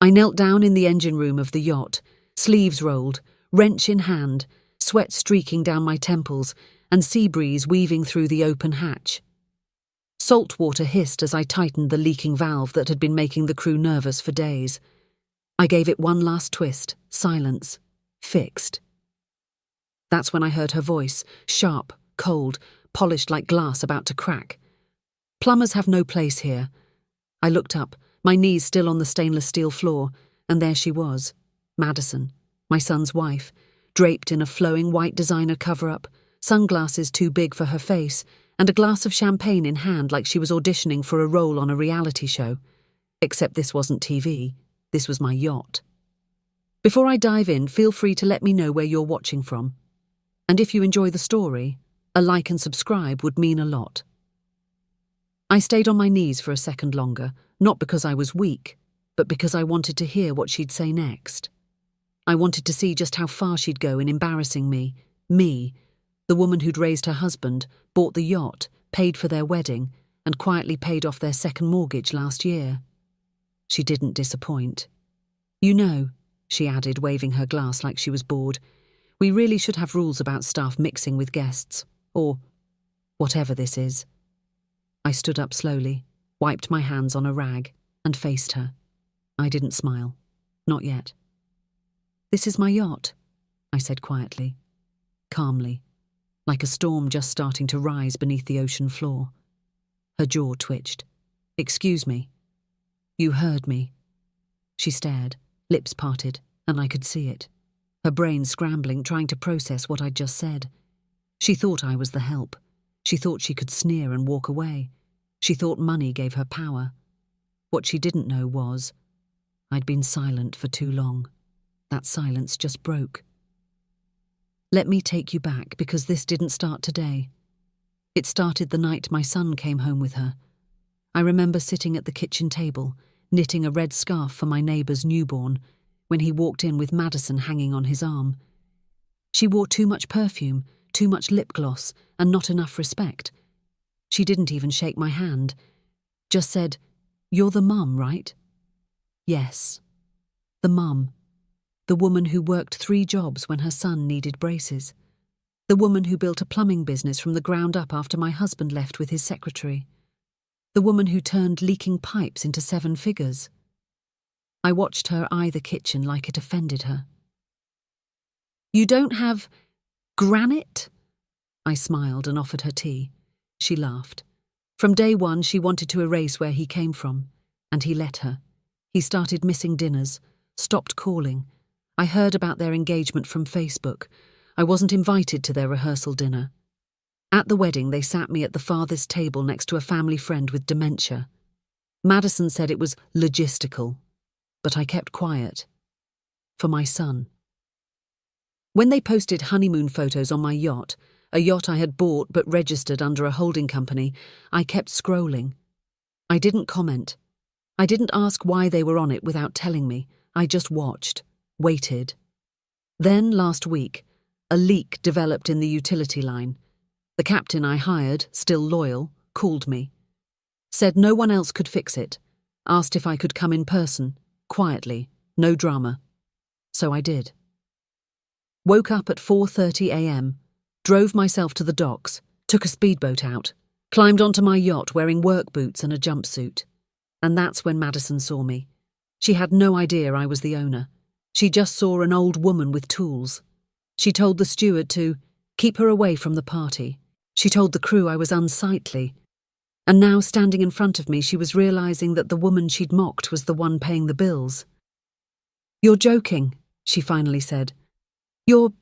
I knelt down in the engine room of the yacht, sleeves rolled, wrench in hand, sweat streaking down my temples, and sea breeze weaving through the open hatch. Salt water hissed as I tightened the leaking valve that had been making the crew nervous for days. I gave it one last twist, silence, fixed. That's when I heard her voice, sharp, cold, polished like glass about to crack. "Plumbers have no place here." I looked up, my knees still on the stainless steel floor, and there she was, Madison, my son's wife, draped in a flowing white designer cover-up, sunglasses too big for her face, and a glass of champagne in hand like she was auditioning for a role on a reality show. Except this wasn't TV, this was my yacht. Before I dive in, feel free to let me know where you're watching from. And if you enjoy the story, a like and subscribe would mean a lot. I stayed on my knees for a second longer, not because I was weak, but because I wanted to hear what she'd say next. I wanted to see just how far she'd go in embarrassing me, the woman who'd raised her husband, bought the yacht, paid for their wedding, and quietly paid off their second mortgage last year. She didn't disappoint. "You know," she added, waving her glass like she was bored, "we really should have rules about staff mixing with guests, or whatever this is." I stood up slowly, wiped my hands on a rag, and faced her. I didn't smile. Not yet. "This is my yacht," I said quietly, calmly, like a storm just starting to rise beneath the ocean floor. Her jaw twitched. "Excuse me." "You heard me." She stared, lips parted, and I could see it. Her brain scrambling, trying to process what I'd just said. She thought I was the help. She thought she could sneer and walk away. She thought money gave her power. What she didn't know was, I'd been silent for too long. That silence just broke. "Let me take you back, because this didn't start today. It started the night my son came home with her. I remember sitting at the kitchen table, knitting a red scarf for my neighbour's newborn, when he walked in with Madison hanging on his arm. She wore too much perfume, too much lip gloss, and not enough respect. She didn't even shake my hand, just said, 'You're the mum, right?' Yes, the mum. The woman who worked 3 jobs when her son needed braces. The woman who built a plumbing business from the ground up after my husband left with his secretary. The woman who turned leaking pipes into 7 figures. I watched her eye the kitchen like it offended her. "You don't have granite?" I smiled and offered her tea. She laughed. From day one, she wanted to erase where he came from, and he let her. He started missing dinners, stopped calling. I heard about their engagement from Facebook. I wasn't invited to their rehearsal dinner. At the wedding, they sat me at the farthest table next to a family friend with dementia. Madison said it was logistical, but I kept quiet. For my son. When they posted honeymoon photos on my yacht, a yacht I had bought but registered under a holding company, I kept scrolling. I didn't comment. I didn't ask why they were on it without telling me. I just watched. Waited. Then, last week, a leak developed in the utility line. The captain I hired, still loyal, called me. Said no one else could fix it. Asked if I could come in person, quietly, no drama. So I did. Woke up at 4:30 a.m, drove myself to the docks, took a speedboat out, climbed onto my yacht wearing work boots and a jumpsuit. And that's when Madison saw me. She had no idea I was the owner. She just saw an old woman with tools. She told the steward to keep her away from the party. She told the crew I was unsightly. And now, standing in front of me, she was realizing that the woman she'd mocked was the one paying the bills. "You're joking," she finally said. You?"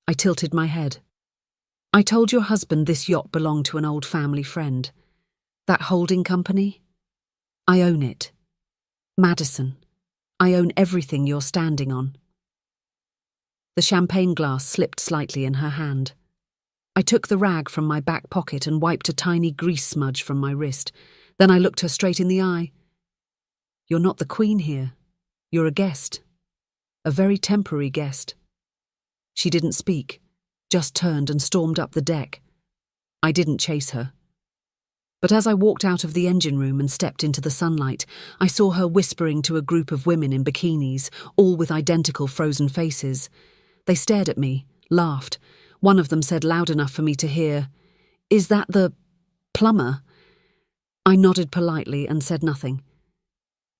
I tilted my head. "I told your husband this yacht belonged to an old family friend. That holding company? I own it. Madison, I own everything you're standing on." The champagne glass slipped slightly in her hand. I took the rag from my back pocket and wiped a tiny grease smudge from my wrist. Then I looked her straight in the eye. "You're not the queen here. You're a guest. A very temporary guest." She didn't speak, just turned and stormed up the deck. I didn't chase her. But as I walked out of the engine room and stepped into the sunlight, I saw her whispering to a group of women in bikinis, all with identical frozen faces. They stared at me, laughed. One of them said loud enough for me to hear, "Is that the plumber?" I nodded politely and said nothing.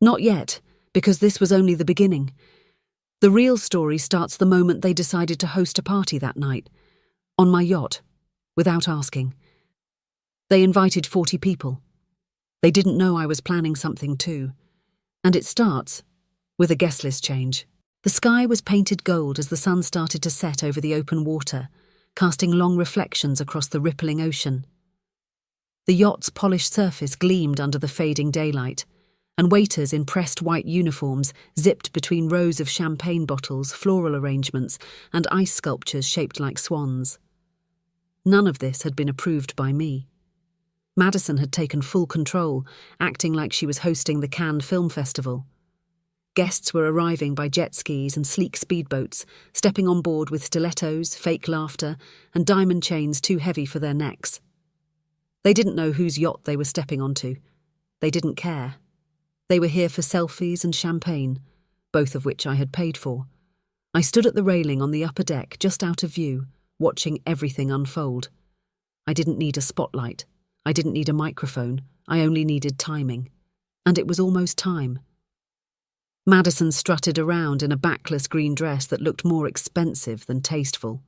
Not yet, because this was only the beginning. The real story starts the moment they decided to host a party that night, on my yacht, without asking. They invited 40 people. They didn't know I was planning something too. And it starts with a guest list change. The sky was painted gold as the sun started to set over the open water, casting long reflections across the rippling ocean. The yacht's polished surface gleamed under the fading daylight, and waiters in pressed white uniforms zipped between rows of champagne bottles, floral arrangements, and ice sculptures shaped like swans. None of this had been approved by me. Madison had taken full control, acting like she was hosting the Cannes Film Festival. Guests were arriving by jet skis and sleek speedboats, stepping on board with stilettos, fake laughter, and diamond chains too heavy for their necks. They didn't know whose yacht they were stepping onto. They didn't care. They were here for selfies and champagne, both of which I had paid for. I stood at the railing on the upper deck, just out of view, watching everything unfold. I didn't need a spotlight. I didn't need a microphone. I only needed timing. And it was almost time. Madison strutted around in a backless green dress that looked more expensive than tasteful.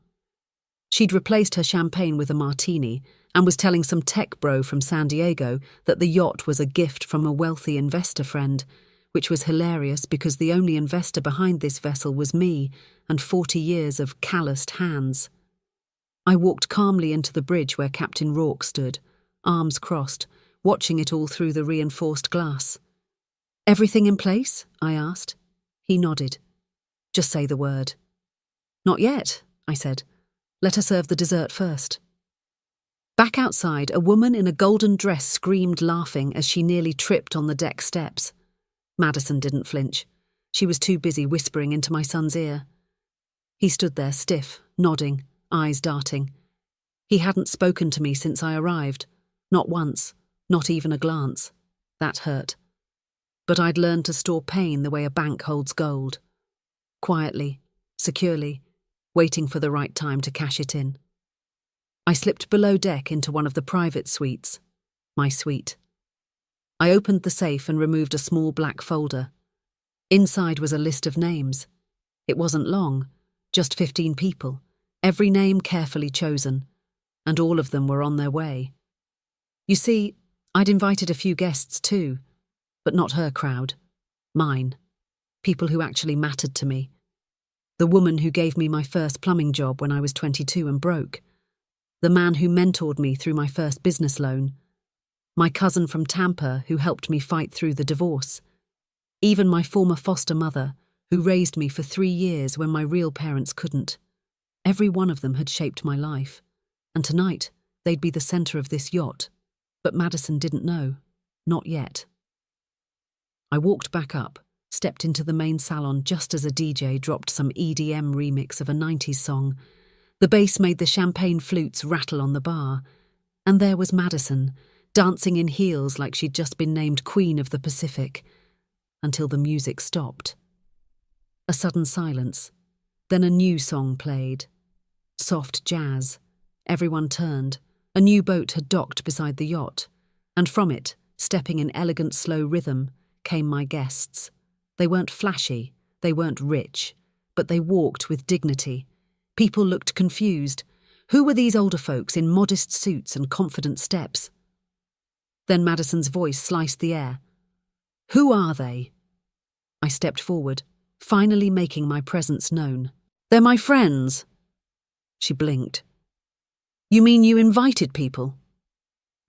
She'd replaced her champagne with a martini and was telling some tech bro from San Diego that the yacht was a gift from a wealthy investor friend, which was hilarious because the only investor behind this vessel was me and 40 years of calloused hands. I walked calmly into the bridge where Captain Rourke stood, arms crossed, watching it all through the reinforced glass. "Everything in place?" I asked. He nodded. "Just say the word." "Not yet," I said. "Let her serve the dessert first." Back outside, a woman in a golden dress screamed, laughing as she nearly tripped on the deck steps. Madison didn't flinch. She was too busy whispering into my son's ear. He stood there stiff, nodding, eyes darting. He hadn't spoken to me since I arrived. Not once, not even a glance. That hurt. But I'd learned to store pain the way a bank holds gold. Quietly, securely, waiting for the right time to cash it in. I slipped below deck into one of the private suites, my suite. I opened the safe and removed a small black folder. Inside was a list of names. It wasn't long, just 15 people, every name carefully chosen, and all of them were on their way. You see, I'd invited a few guests too, but not her crowd. Mine. People who actually mattered to me. The woman who gave me my first plumbing job when I was 22 and broke. The man who mentored me through my first business loan. My cousin from Tampa who helped me fight through the divorce. Even my former foster mother, who raised me for 3 years when my real parents couldn't. Every one of them had shaped my life. And tonight, they'd be the centre of this yacht. But Madison didn't know. Not yet. I walked back up, stepped into the main salon just as a DJ dropped some EDM remix of a 90s song. The bass made the champagne flutes rattle on the bar. And there was Madison, dancing in heels like she'd just been named Queen of the Pacific. Until the music stopped. A sudden silence. Then a new song played. Soft jazz. Everyone turned. A new boat had docked beside the yacht. And from it, stepping in elegant slow rhythm, came my guests. They weren't flashy, they weren't rich, but they walked with dignity. People looked confused. Who were these older folks in modest suits and confident steps? Then Madison's voice sliced the air. "Who are they?" I stepped forward, finally making my presence known. "They're my friends." She blinked. "You mean you invited people?"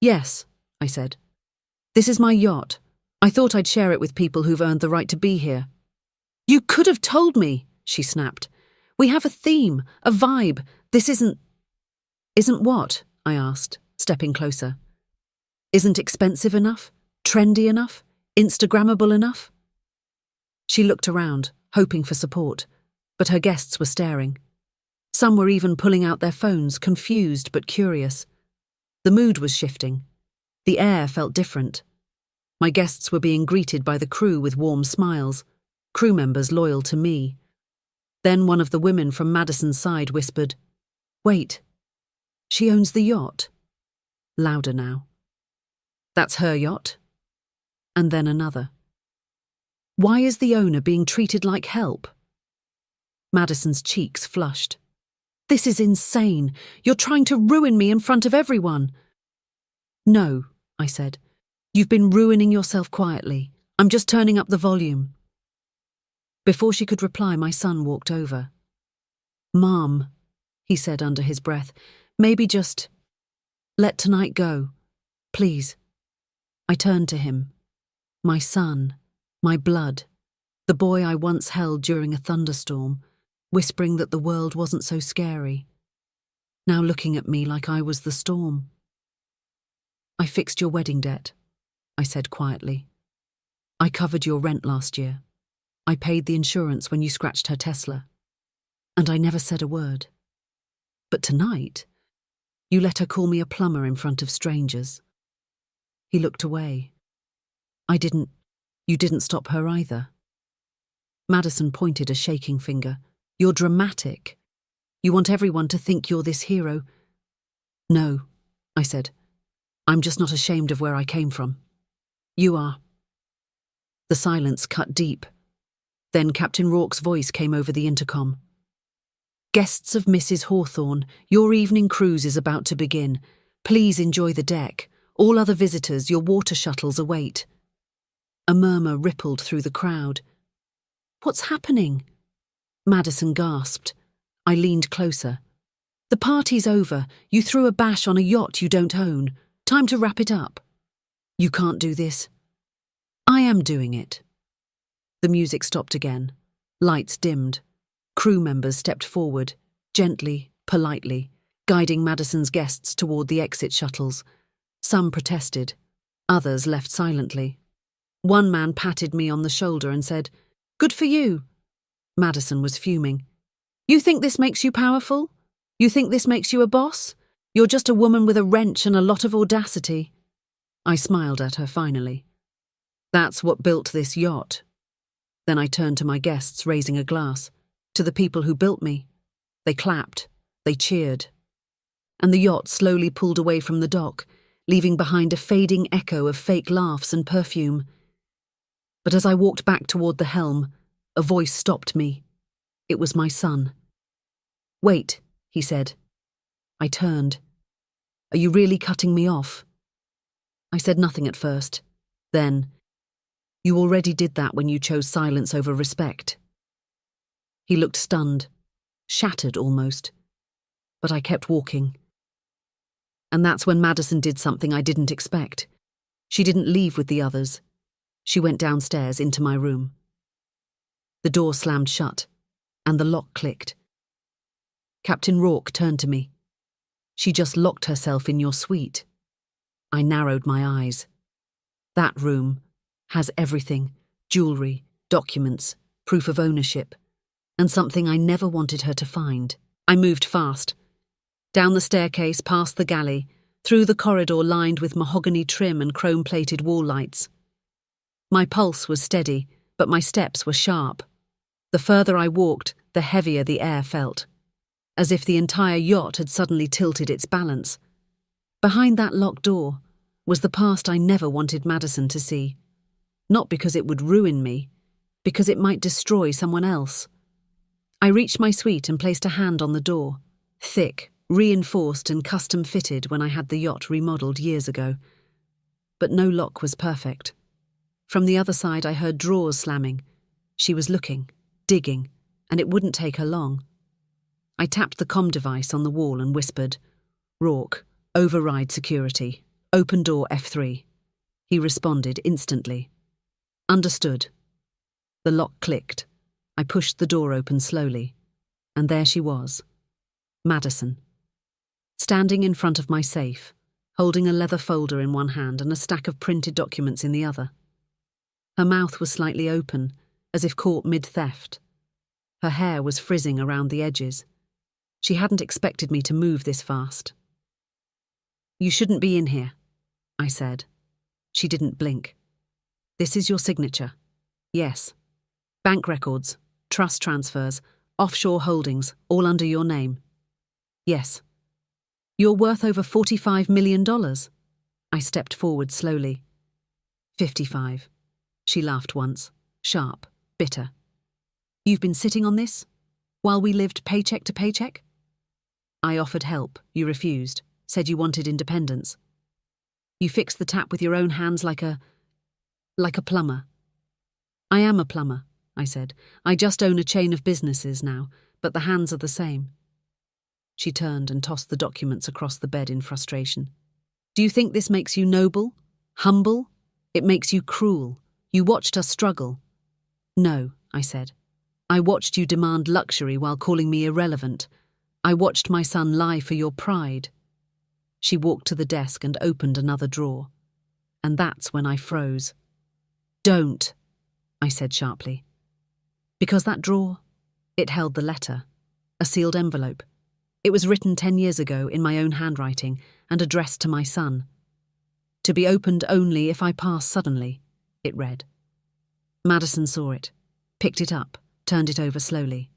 "Yes," I said. "This is my yacht. I thought I'd share it with people who've earned the right to be here." "You could have told me," she snapped. "We have a theme, a vibe. This isn't..." "Isn't what?" I asked, stepping closer. "Isn't expensive enough? Trendy enough? Instagrammable enough?" She looked around, hoping for support, but her guests were staring. Some were even pulling out their phones, confused but curious. The mood was shifting. The air felt different. My guests were being greeted by the crew with warm smiles, crew members loyal to me. Then one of the women from Madison's side whispered, "Wait, she owns the yacht." Louder now. "That's her yacht?" And then another. "Why is the owner being treated like help?" Madison's cheeks flushed. "This is insane. You're trying to ruin me in front of everyone." "No," I said. "You've been ruining yourself quietly. I'm just turning up the volume." Before she could reply, my son walked over. "Mom," he said under his breath, "maybe just let tonight go, please." I turned to him. My son, my blood, the boy I once held during a thunderstorm, whispering that the world wasn't so scary, now looking at me like I was the storm. "I fixed your wedding debt," I said quietly. "I covered your rent last year. I paid the insurance when you scratched her Tesla. And I never said a word. But tonight, you let her call me a plumber in front of strangers." He looked away. You didn't stop her either." Madison pointed a shaking finger. "You're dramatic. You want everyone to think you're this hero." "No," I said. "I'm just not ashamed of where I came from. You are." The silence cut deep. Then Captain Rourke's voice came over the intercom. "Guests of Mrs. Hawthorne, your evening cruise is about to begin. Please enjoy the deck. All other visitors, your water shuttles await." A murmur rippled through the crowd. "What's happening?" Madison gasped. I leaned closer. "The party's over. You threw a bash on a yacht you don't own. Time to wrap it up." "You can't do this." "I am doing it." The music stopped again. Lights dimmed. Crew members stepped forward, gently, politely, guiding Madison's guests toward the exit shuttles. Some protested. Others left silently. One man patted me on the shoulder and said, "Good for you." Madison was fuming. "You think this makes you powerful? You think this makes you a boss? You're just a woman with a wrench and a lot of audacity." I smiled at her finally. "That's what built this yacht." Then I turned to my guests, raising a glass. To the people who built me. They clapped. They cheered. And the yacht slowly pulled away from the dock, leaving behind a fading echo of fake laughs and perfume. But as I walked back toward the helm, a voice stopped me. It was my son. "Wait," he said. I turned. "Are you really cutting me off?" I said nothing at first. Then, "You already did that when you chose silence over respect." He looked stunned, shattered almost. But I kept walking. And that's when Madison did something I didn't expect. She didn't leave with the others. She went downstairs into my room. The door slammed shut, and the lock clicked. Captain Rourke turned to me. "She just locked herself in your suite." I narrowed my eyes. "That room has everything: jewelry, documents, proof of ownership, and something I never wanted her to find." I moved fast. Down the staircase, past the galley, through the corridor lined with mahogany trim and chrome-plated wall lights. My pulse was steady, but my steps were sharp. The further I walked, the heavier the air felt, as if the entire yacht had suddenly tilted its balance. Behind that locked door was the past I never wanted Madison to see. Not because it would ruin me, because it might destroy someone else. I reached my suite and placed a hand on the door, thick, reinforced and custom-fitted when I had the yacht remodeled years ago. But no lock was perfect. From the other side I heard drawers slamming. She was looking, digging, and it wouldn't take her long. I tapped the comm device on the wall and whispered, "Rourke, override security. Open door F3. He responded instantly. "Understood." The lock clicked. I pushed the door open slowly, and there she was, Madison, standing in front of my safe, holding a leather folder in one hand and a stack of printed documents in the other. Her mouth was slightly open, as if caught mid-theft. Her hair was frizzing around the edges. She hadn't expected me to move this fast. "You shouldn't be in here," I said. She didn't blink. This is your signature. Yes. Bank records, trust transfers, offshore holdings, all under your name. Yes. You're worth over $45 million. I stepped forward slowly. 55. She laughed once, sharp, bitter. You've been sitting on this? While we lived paycheck to paycheck? I offered help. You refused. Said you wanted independence. You fixed the tap with your own hands like a plumber. I am a plumber, I said. I just own a chain of businesses now, but the hands are the same. She turned and tossed the documents across the bed in frustration. Do you think this makes you noble? Humble? It makes you cruel. You watched us struggle. No, I said. I watched you demand luxury while calling me irrelevant. I watched my son lie for your pride. She walked to the desk and opened another drawer. And that's when I froze. Don't, I said sharply. Because that drawer, it held the letter, a sealed envelope. It was written 10 years ago in my own handwriting and addressed to my son. To be opened only if I pass suddenly, it read. Madison saw it, picked it up, turned it over slowly.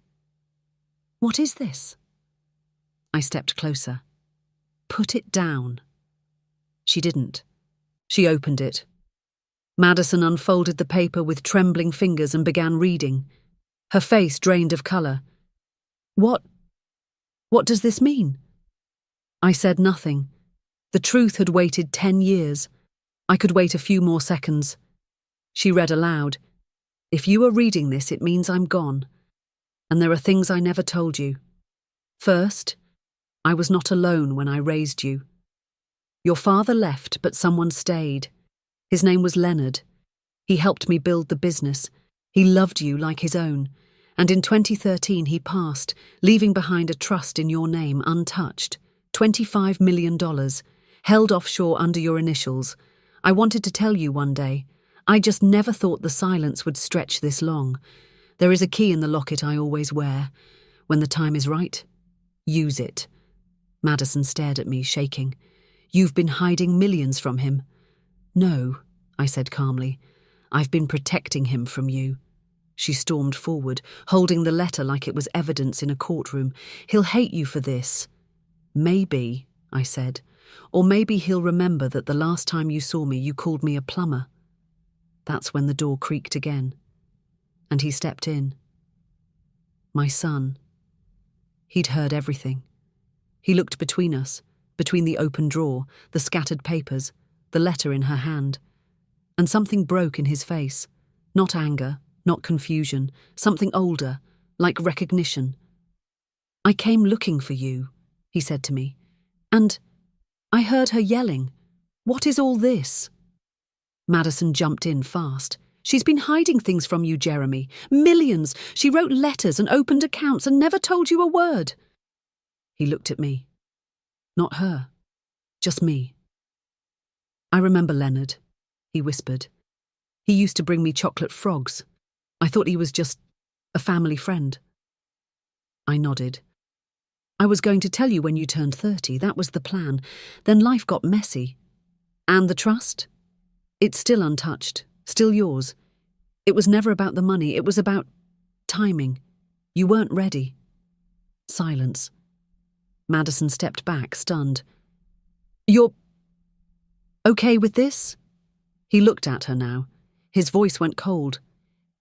What is this? I stepped closer. Put it down. She didn't. She opened it. Madison unfolded the paper with trembling fingers and began reading. Her face drained of colour. What does this mean? I said nothing. The truth had waited 10 years. I could wait a few more seconds. She read aloud. If you are reading this, it means I'm gone. And there are things I never told you. First, I was not alone when I raised you. Your father left, but someone stayed. His name was Leonard. He helped me build the business. He loved you like his own. And in 2013 he passed, leaving behind a trust in your name untouched. $25 million, held offshore under your initials. I wanted to tell you one day. I just never thought the silence would stretch this long. There is a key in the locket I always wear. When the time is right, use it. Madison stared at me, shaking. You've been hiding millions from him. No, I said calmly. I've been protecting him from you. She stormed forward, holding the letter like it was evidence in a courtroom. He'll hate you for this. Maybe, I said. Or maybe he'll remember that the last time you saw me, you called me a plumber. That's when the door creaked again. And he stepped in. My son. He'd heard everything. He looked between us, between the open drawer, the scattered papers, the letter in her hand. And something broke in his face. Not anger, not confusion, something older, like recognition. I came looking for you, he said to me. And I heard her yelling, What is all this? Madison jumped in fast. She's been hiding things from you, Jeremy. Millions. She wrote letters and opened accounts and never told you a word. He looked at me. Not her. Just me. I remember Leonard, he whispered. He used to bring me chocolate frogs. I thought he was just a family friend. I nodded. I was going to tell you when you turned 30. That was the plan. Then life got messy. And the trust? It's still untouched, still yours. It was never about the money. It was about timing. You weren't ready. Silence. Madison stepped back, stunned. You're okay with this? He looked at her now. His voice went cold.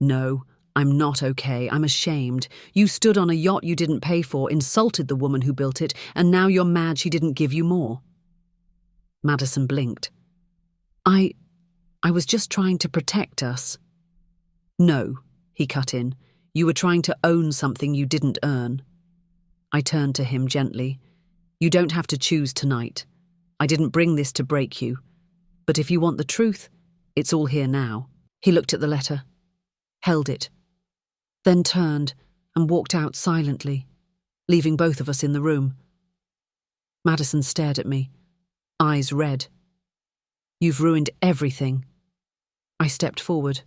No, I'm not okay. I'm ashamed. You stood on a yacht you didn't pay for, insulted the woman who built it, and now you're mad she didn't give you more. Madison blinked. I was just trying to protect us. No, he cut in. You were trying to own something you didn't earn. I turned to him gently. You don't have to choose tonight. I didn't bring this to break you. But if you want the truth, it's all here now. He looked at the letter, held it, then turned and walked out silently, leaving both of us in the room. Madison stared at me, eyes red. You've ruined everything. I stepped forward.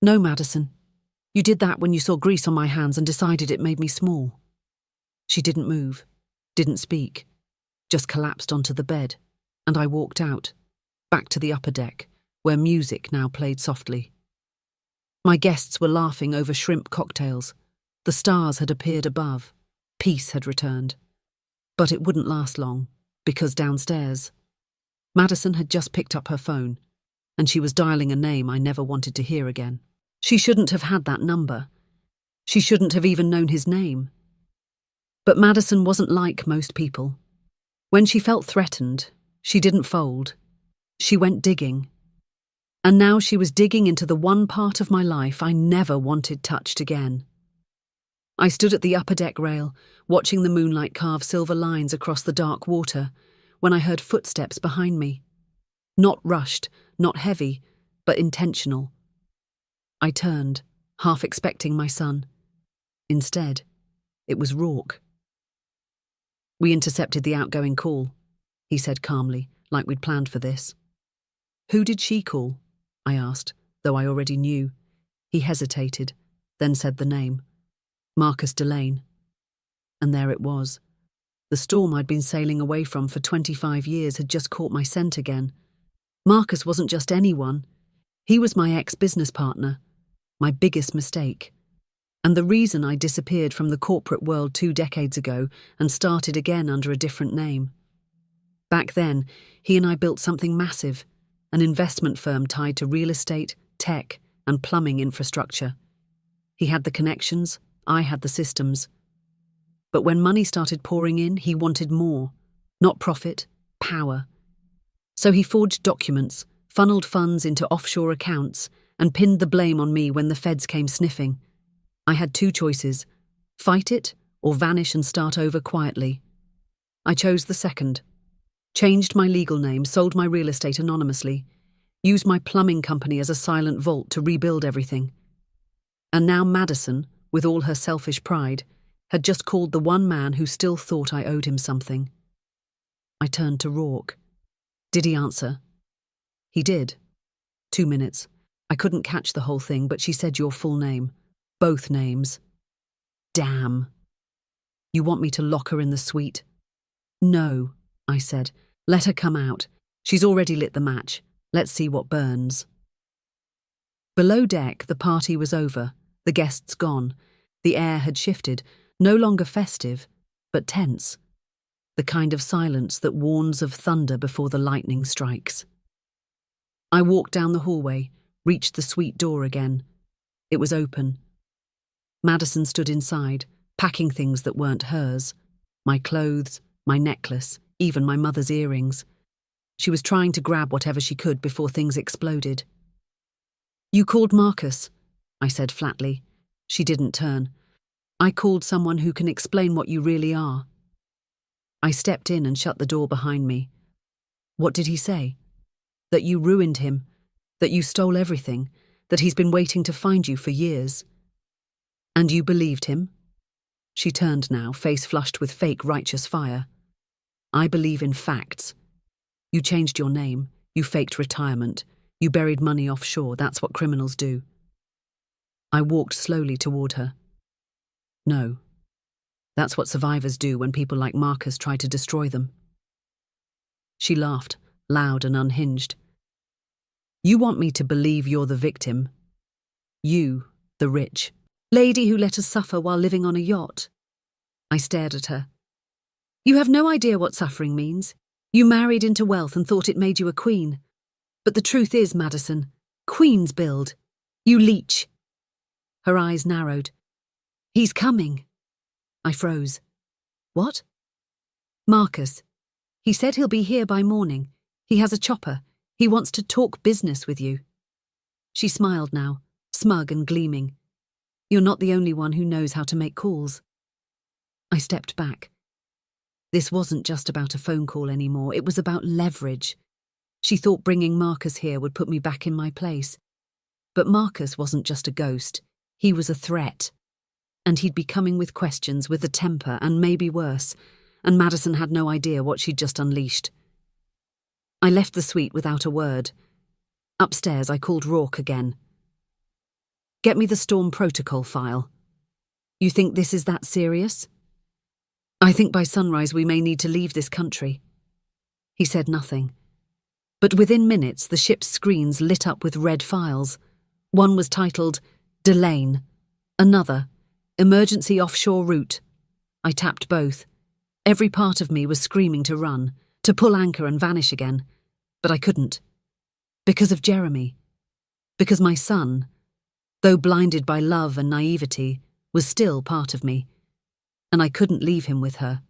No, Madison. You did that when you saw grease on my hands and decided it made me small. She didn't move, didn't speak, just collapsed onto the bed, and I walked out. back to the upper deck, where music now played softly. My guests were laughing over shrimp cocktails. The stars had appeared above. Peace had returned. But it wouldn't last long, because downstairs, Madison had just picked up her phone, and she was dialing a name I never wanted to hear again. She shouldn't have had that number. She shouldn't have even known his name. But Madison wasn't like most people. When she felt threatened, she didn't fold. She went digging. And now she was digging into the one part of my life I never wanted touched again. I stood at the upper deck rail, watching the moonlight carve silver lines across the dark water, when I heard footsteps behind me. Not rushed, not heavy, but intentional. I turned, half expecting my son. Instead, it was Rourke. "We intercepted the outgoing call," he said calmly, like we'd planned for this. "Who did she call?" I asked, though I already knew. He hesitated, then said the name. Marcus Delane. And there it was. The storm I'd been sailing away from for 25 years had just caught my scent again. Marcus wasn't just anyone. He was my ex-business partner, my biggest mistake, and the reason I disappeared from the corporate world 2 decades ago and started again under a different name. Back then, he and I built something massive, an investment firm tied to real estate, tech, and plumbing infrastructure. He had the connections, I had the systems. But when money started pouring in, he wanted more. Not profit, power. So he forged documents, funneled funds into offshore accounts, and pinned the blame on me when the feds came sniffing. I had 2 choices: fight it or vanish and start over quietly. I chose the second. Changed my legal name, sold my real estate anonymously, used my plumbing company as a silent vault to rebuild everything. And now Madison, with all her selfish pride, had just called the one man who still thought I owed him something. I turned to Rourke. Did he answer? He did. 2 minutes. I couldn't catch the whole thing, but she said your full name. Both names. Damn. You want me to lock her in the suite? No, I said. Let her come out. She's already lit the match. Let's see what burns. Below deck, the party was over, the guests gone. The air had shifted, no longer festive, but tense. The kind of silence that warns of thunder before the lightning strikes. I walked down the hallway, reached the suite door again. It was open. Madison stood inside, packing things that weren't hers. My clothes, my necklace, even my mother's earrings. She was trying to grab whatever she could before things exploded. You called Marcus, I said flatly. She didn't turn. I called someone who can explain what you really are. I stepped in and shut the door behind me. What did he say? That you ruined him, that you stole everything, that he's been waiting to find you for years. And you believed him? She turned now, face flushed with fake righteous fire. I believe in facts. You changed your name, you faked retirement, you buried money offshore, that's what criminals do. I walked slowly toward her. No. That's what survivors do when people like Marcus try to destroy them. She laughed, loud and unhinged. You want me to believe you're the victim? You, the rich lady who let us suffer while living on a yacht? I stared at her. You have no idea what suffering means. You married into wealth and thought it made you a queen. But the truth is, Madison, queens build. You leech. Her eyes narrowed. He's coming. I froze. What? Marcus. He said he'll be here by morning. He has a chopper. He wants to talk business with you. She smiled now, smug and gleaming. You're not the only one who knows how to make calls. I stepped back. This wasn't just about a phone call anymore. It was about leverage. She thought bringing Marcus here would put me back in my place. But Marcus wasn't just a ghost. He was a threat. And he'd be coming with questions, with a temper, and maybe worse. And Madison had no idea what she'd just unleashed. I left the suite without a word. Upstairs, I called Rourke again. Get me the storm protocol file. You think this is that serious? I think by sunrise we may need to leave this country. He said nothing. But within minutes, the ship's screens lit up with red files. One was titled, Delane. Another, Emergency Offshore Route. I tapped both. Every part of me was screaming to run, to pull anchor and vanish again. But I couldn't. Because of Jeremy. Because my son, though blinded by love and naivety, was still part of me. And I couldn't leave him with her.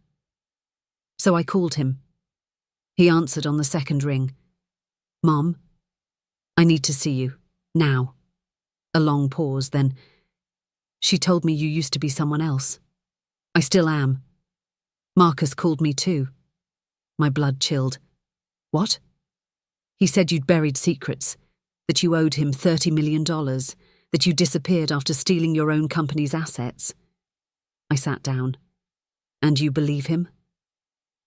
So I called him. He answered on the second ring. Mom, I need to see you. Now. A long pause, then. She told me you used to be someone else. I still am. Marcus called me too. My blood chilled. What? He said you'd buried secrets, that you owed him $30 million, that you disappeared after stealing your own company's assets. I sat down. And you believe him?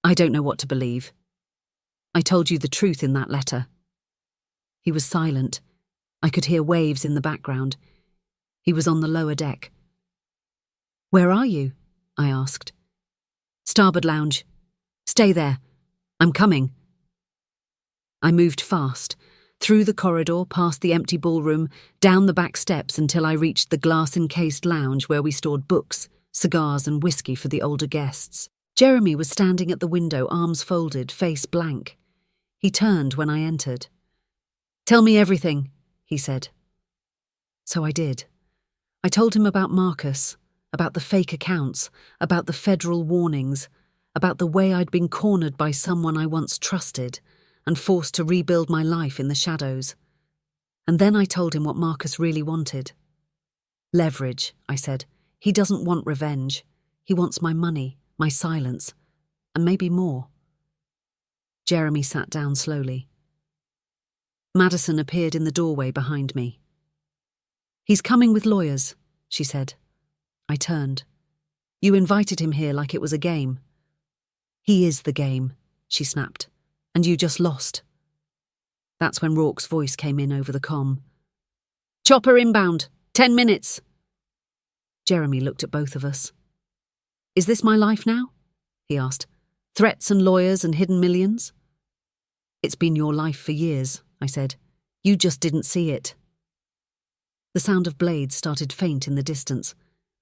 I don't know what to believe. I told you the truth in that letter. He was silent. I could hear waves in the background. He was on the lower deck. Where are you? I asked. Starboard lounge. Stay there. I'm coming. I moved fast, through the corridor, past the empty ballroom, down the back steps until I reached the glass-encased lounge where we stored books, cigars and whiskey for the older guests. Jeremy was standing at the window, arms folded, face blank. He turned when I entered. Tell me everything, he said. So I did. I told him about Marcus, about the fake accounts, about the federal warnings, about the way I'd been cornered by someone I once trusted and forced to rebuild my life in the shadows. And then I told him what Marcus really wanted. Leverage, I said. He doesn't want revenge. He wants my money, my silence, and maybe more. Jeremy sat down slowly. Madison appeared in the doorway behind me. He's coming with lawyers, she said. I turned. You invited him here like it was a game. He is the game, she snapped, and you just lost. That's when Rourke's voice came in over the comm. Chopper inbound, 10 minutes. Jeremy looked at both of us. Is this my life now? He asked. Threats and lawyers and hidden millions? It's been your life for years, I said. You just didn't see it. The sound of blades started faint in the distance.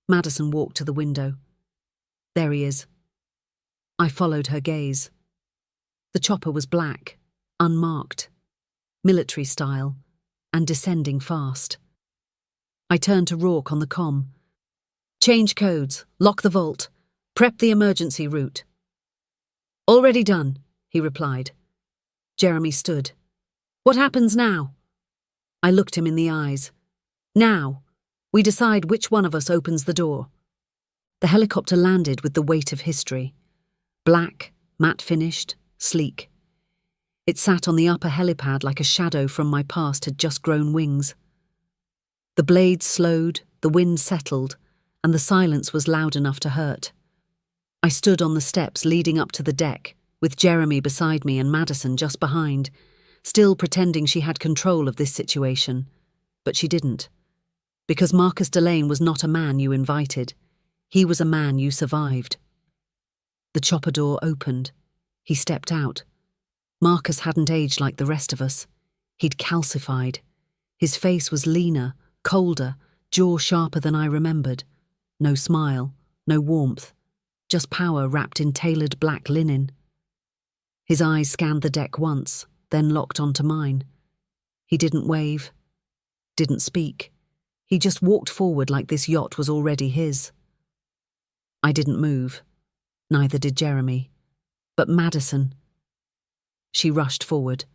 Madison walked to the window. There he is. I followed her gaze. The chopper was black, unmarked, military style, and descending fast. I turned to Rourke on the comm. Change codes, lock the vault, prep the emergency route. Already done, he replied. Jeremy stood. What happens now? I looked him in the eyes. Now, we decide which one of us opens the door. The helicopter landed with the weight of history. Black, matte-finished, sleek. It sat on the upper helipad like a shadow from my past had just grown wings. The blades slowed, the wind settled, and the silence was loud enough to hurt. I stood on the steps leading up to the deck, with Jeremy beside me and Madison just behind, still pretending she had control of this situation. But she didn't. Because Marcus Delane was not a man you invited. He was a man you survived. The chopper door opened. He stepped out. Marcus hadn't aged like the rest of us. He'd calcified. His face was leaner, colder, jaw sharper than I remembered. No smile, no warmth, just power wrapped in tailored black linen. His eyes scanned the deck once, then locked onto mine. He didn't wave, didn't speak. He just walked forward like this yacht was already his. I didn't move. Neither did Jeremy. But Madison. She rushed forward.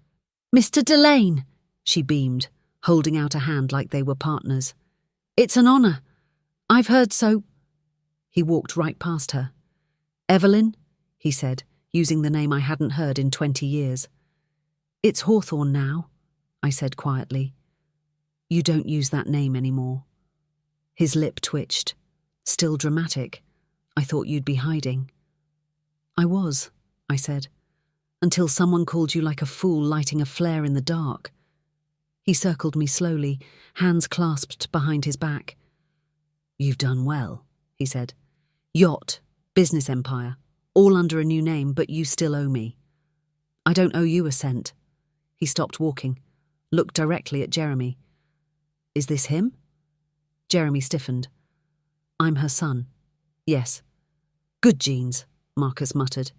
Mr. Delane, she beamed, holding out a hand like they were partners. It's an honour. I've heard so. He walked right past her. Evelyn, he said, using the name I hadn't heard in 20 years. It's Hawthorne now, I said quietly. You don't use that name anymore. His lip twitched. Still dramatic. I thought you'd be hiding. I was, I said, until someone called you like a fool lighting a flare in the dark. He circled me slowly, hands clasped behind his back. You've done well, he said. Yacht, business empire, all under a new name, but you still owe me. I don't owe you a cent. He stopped walking, looked directly at Jeremy. Is this him? Jeremy stiffened. I'm her son. Yes. Good genes, Marcus muttered.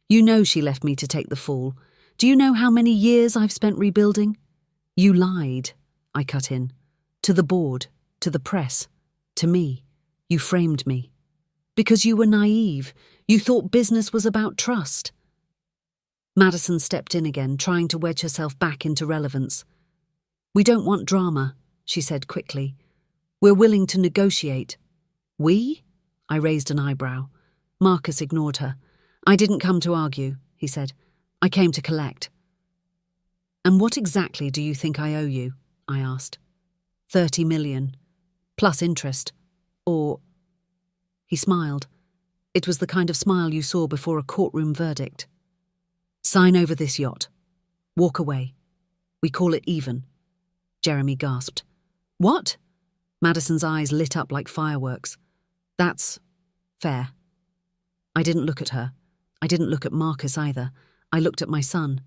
You know she left me to take the fall. Do you know how many years I've spent rebuilding? You lied, I cut in. To the board, to the press, to me. You framed me. Because you were naive. You thought business was about trust. Madison stepped in again, trying to wedge herself back into relevance. We don't want drama, she said quickly. We're willing to negotiate. We? I raised an eyebrow. Marcus ignored her. I didn't come to argue, he said. I came to collect. And what exactly do you think I owe you? I asked. 30 million. Plus interest. Or... He smiled. It was the kind of smile you saw before a courtroom verdict. Sign over this yacht. Walk away. We call it even. Jeremy gasped. What? Madison's eyes lit up like fireworks. That's fair. I didn't look at her. I didn't look at Marcus either. I looked at my son.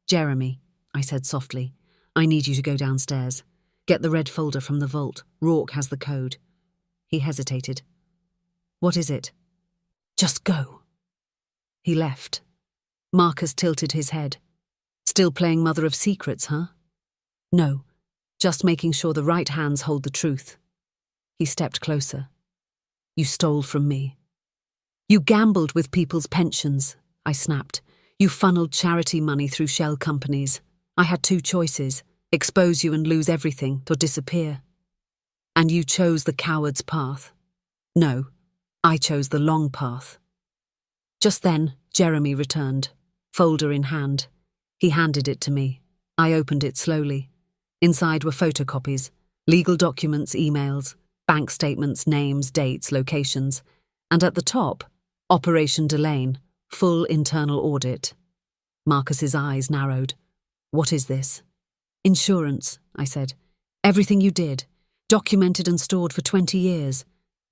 Jeremy, I said softly, I need you to go downstairs. Get the red folder from the vault. Rourke has the code. He hesitated. What is it? Just go. He left. Marcus tilted his head. Still playing mother of secrets, huh? No, just making sure the right hands hold the truth. He stepped closer. You stole from me. You gambled with people's pensions, I snapped. You funneled charity money through shell companies. I had two choices, expose you and lose everything, or disappear. And you chose the coward's path. No, I chose the long path. Just then, Jeremy returned, folder in hand. He handed it to me. I opened it slowly. Inside were photocopies, legal documents, emails, bank statements, names, dates, locations, and at the top, Operation Delane, full internal audit. Marcus's eyes narrowed. What is this? Insurance, I said. Everything you did, documented and stored for 20 years.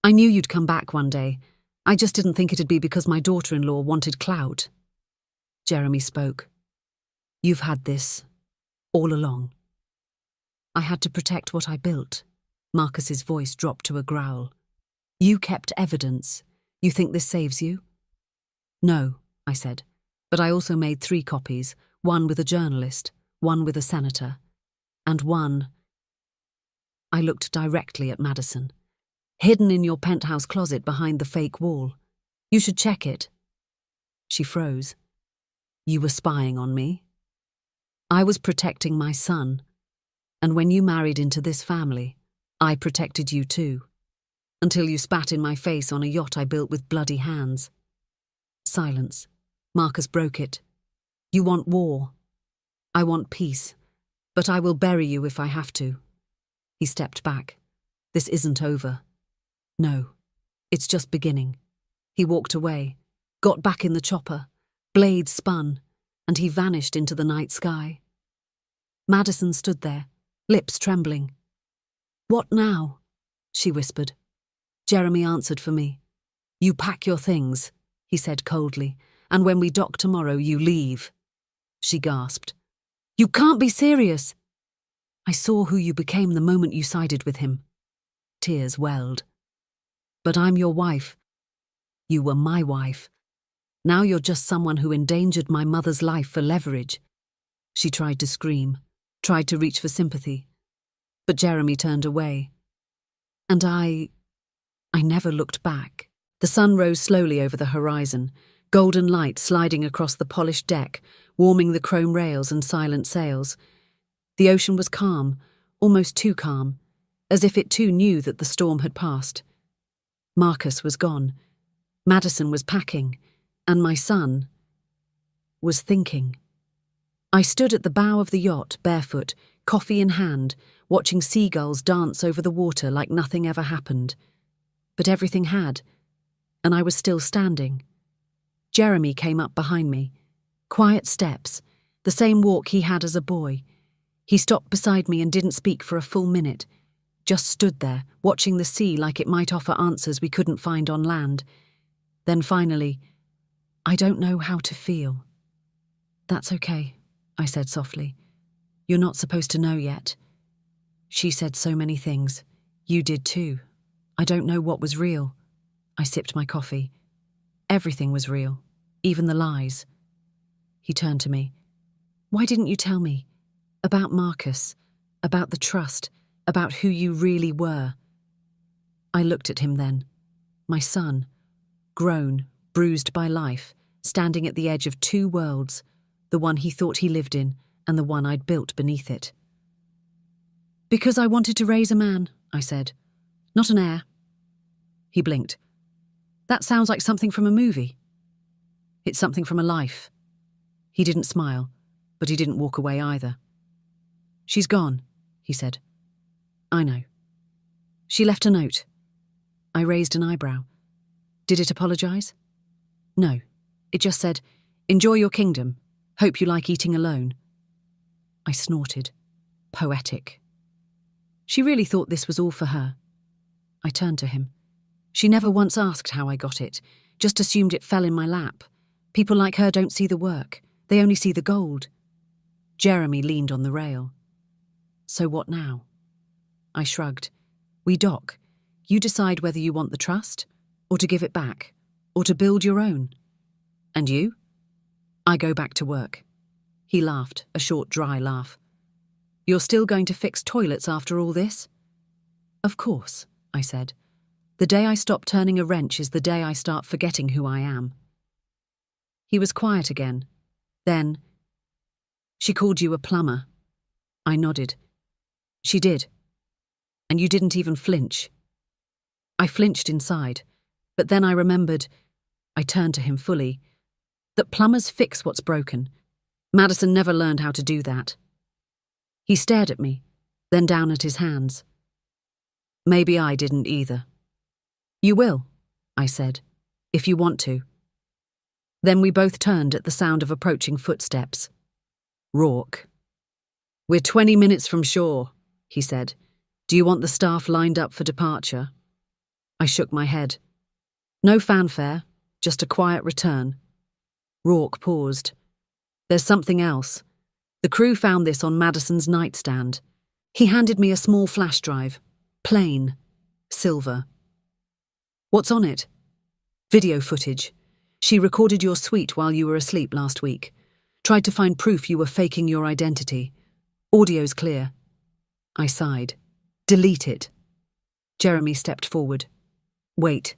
I knew you'd come back one day. I just didn't think it'd be because my daughter-in-law wanted clout. Jeremy spoke. You've had this all along. I had to protect what I built. Marcus's voice dropped to a growl. You kept evidence. You think this saves you? No, I said, but I also made 3 copies, one with a journalist, one with a senator, and one... I looked directly at Madison. Hidden in your penthouse closet behind the fake wall. You should check it. She froze. You were spying on me? I was protecting my son. And when you married into this family, I protected you too. Until you spat in my face on a yacht I built with bloody hands. Silence. Marcus broke it. You want war. I want peace. But I will bury you if I have to. He stepped back. This isn't over. No, it's just beginning. He walked away, got back in the chopper, blades spun, and he vanished into the night sky. Madison stood there, lips trembling. What now? She whispered. Jeremy answered for me. You pack your things, he said coldly, and when we dock tomorrow you leave. She gasped. You can't be serious. I saw who you became the moment you sided with him. Tears welled. But I'm your wife. You were my wife. Now you're just someone who endangered my mother's life for leverage. She tried to scream, tried to reach for sympathy. But Jeremy turned away. And I never looked back. The sun rose slowly over the horizon, golden light sliding across the polished deck, warming the chrome rails and silent sails. The ocean was calm, almost too calm, as if it too knew that the storm had passed. Marcus was gone. Madison was packing, and my son was thinking. I stood at the bow of the yacht, barefoot, coffee in hand, watching seagulls dance over the water like nothing ever happened. But everything had, and I was still standing. Jeremy came up behind me. Quiet steps, the same walk he had as a boy. He stopped beside me and didn't speak for a full minute, just stood there, watching the sea like it might offer answers we couldn't find on land. Then finally, I don't know how to feel. That's okay, I said softly. You're not supposed to know yet. She said so many things. You did too. I don't know what was real. I sipped my coffee. Everything was real, even the lies. He turned to me. Why didn't you tell me? About Marcus, about the trust, about who you really were. I looked at him then. My son, grown, bruised by life, standing at the edge of two worlds, the one he thought he lived in and the one I'd built beneath it. Because I wanted to raise a man, I said. Not an heir. He blinked. That sounds like something from a movie. It's something from a life. He didn't smile, but he didn't walk away either. She's gone, he said. I know. She left a note. I raised an eyebrow. Did it apologize? No. It just said, enjoy your kingdom. Hope you like eating alone. I snorted. Poetic. She really thought this was all for her. I turned to him. She never once asked how I got it, just assumed it fell in my lap. People like her don't see the work. They only see the gold. Jeremy leaned on the rail. So what now? I shrugged. We dock. You decide whether you want the trust, or to give it back, or to build your own. And you? I go back to work. He laughed, a short, dry laugh. You're still going to fix toilets after all this? Of course, I said. The day I stop turning a wrench is the day I start forgetting who I am. He was quiet again. Then, she called you a plumber. I nodded. She did. And you didn't even flinch. I flinched inside, but then I remembered, I turned to him fully, that plumbers fix what's broken. Madison never learned how to do that. He stared at me, then down at his hands. Maybe I didn't either. You will, I said, if you want to. Then we both turned at the sound of approaching footsteps. Rourke. We're 20 minutes from shore, he said. Do you want the staff lined up for departure? I shook my head. No fanfare, just a quiet return. Rourke paused. There's something else. The crew found this on Madison's nightstand. He handed me a small flash drive. Plain. Silver. What's on it? Video footage. She recorded your suite while you were asleep last week. Tried to find proof you were faking your identity. Audio's clear. I sighed. Delete it. Jeremy stepped forward. Wait.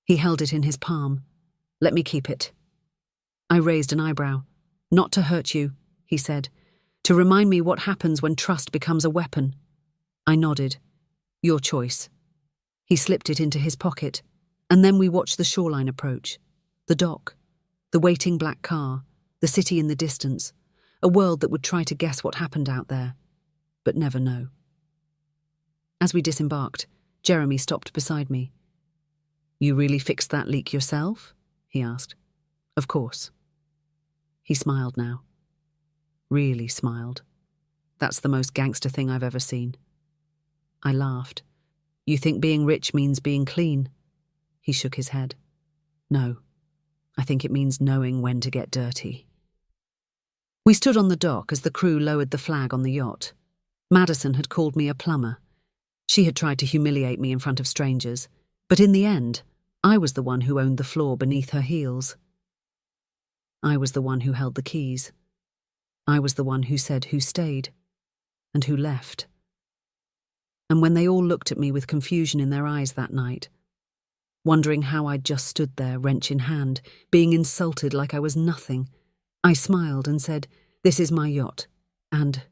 He held it in his palm. Let me keep it. I raised an eyebrow. Not to hurt you, he said. To remind me what happens when trust becomes a weapon. I nodded. Your choice. He slipped it into his pocket, and then we watched the shoreline approach. The dock. The waiting black car. The city in the distance. A world that would try to guess what happened out there, but never know. As we disembarked, Jeremy stopped beside me. You really fixed that leak yourself? He asked. Of course. He smiled now. Really smiled. That's the most gangster thing I've ever seen. I laughed. You think being rich means being clean? He shook his head. No. I think it means knowing when to get dirty. We stood on the dock as the crew lowered the flag on the yacht. Madison had called me a plumber. She had tried to humiliate me in front of strangers, but in the end, I was the one who owned the floor beneath her heels. I was the one who held the keys. I was the one who said who stayed and who left. And when they all looked at me with confusion in their eyes that night, wondering how I'd just stood there, wrench in hand, being insulted like I was nothing, I smiled and said, this is my yacht, and